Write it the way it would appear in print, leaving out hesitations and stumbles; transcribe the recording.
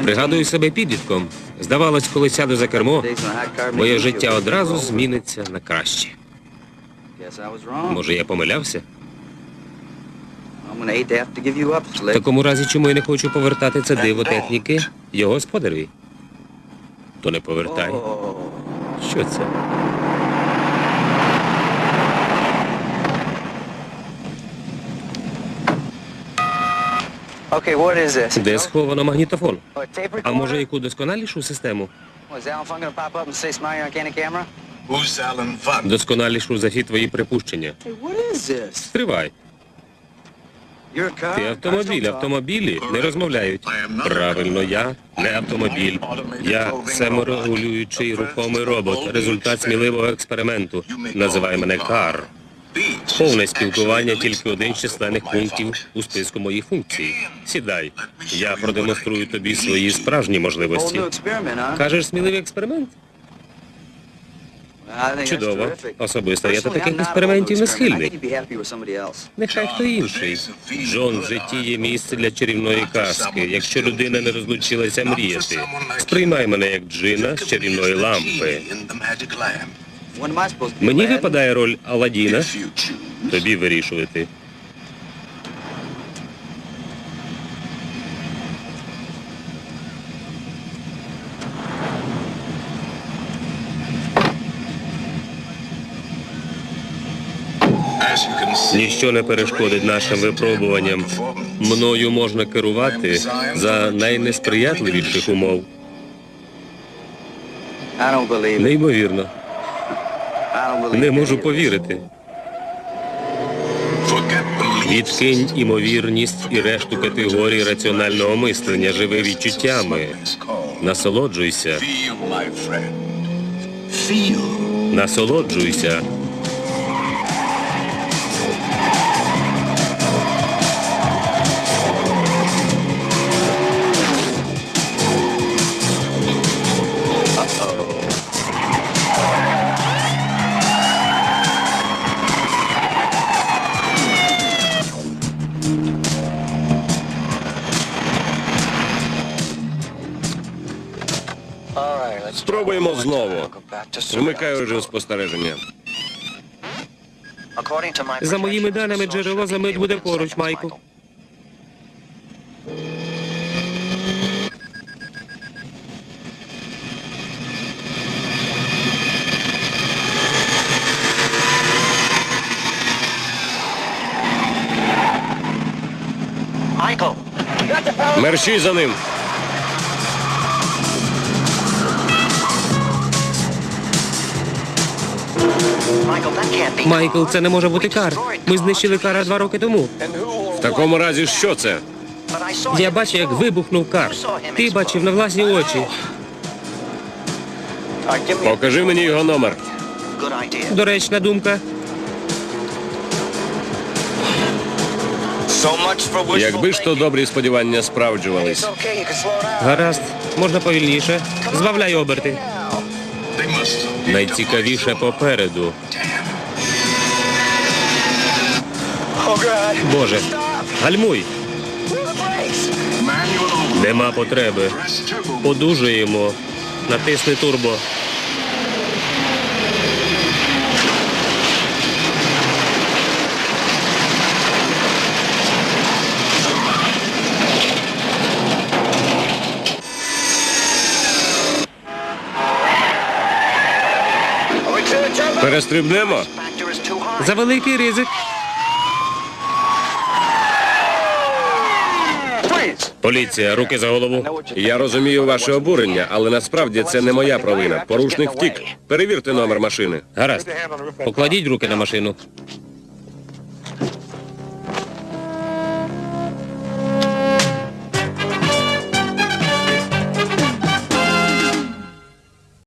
Пригадую себе підлітком. Здавалось, коли сяду за кермо, моє життя одразу зміниться на краще. Може, я помилявся? В такому разі, чому я не хочу повертати це диво техніки його господареві? То не повертай. Що це? Де сховано магнітофон? А може, яку досконалішу систему? Досконалішу за всі твої припущення. Стривай. Ти автомобіль. Автомобілі не розмовляють. Правильно, я не автомобіль. Я саморегулюючий рухомий робот. Результат сміливого експерименту. Називай мене K.A.R.R. Повне спілкування – тільки один з численних пунктів у списку моїх функцій. Сідай. Я продемонструю тобі свої справжні можливості. Кажеш, сміливий експеримент? Чудово. Особисто я до таких експериментів не схильний. Нехай хто інший. Джон, в житті є місце для чарівної казки. Якщо людина не розлучилася мріяти, сприймай мене як джина з чарівної лампи. Мені випадає роль Аладдіна. Тобі вирішувати. Ніщо не перешкодить нашим випробуванням. Мною можна керувати за найнесприятливіших умов. Неймовірно. Не можу повірити. Відкинь імовірність і решту категорій раціонального мислення. Живи відчуттями. Насолоджуйся. Насолоджуйся. Спробуємо знову. Вмикаю режим спостереження. За моїми даними, джерело за мить буде поруч, Майкл. Мерщій за ним. Майкл, це не може бути К.A.R.R. Ми знищили К.A.R.R 2 роки тому. В такому разі що це? Я бачив, як вибухнув К.A.R.R. Ти бачив на власні очі. Покажи мені його номер. Доречна думка. Якби ж то добрі сподівання справджувались. Гаразд, можна повільніше. Збавляй оберти. Найцікавіше попереду. Боже, гальмуй. Нема потреби. Подужуємо. Натисни турбо. Перестрибнемо? За великий ризик. Поліція, руки за голову. Я розумію ваше обурення, але насправді це не моя провина. Порушник втік. Перевірте номер машини. Гаразд. Покладіть руки на машину.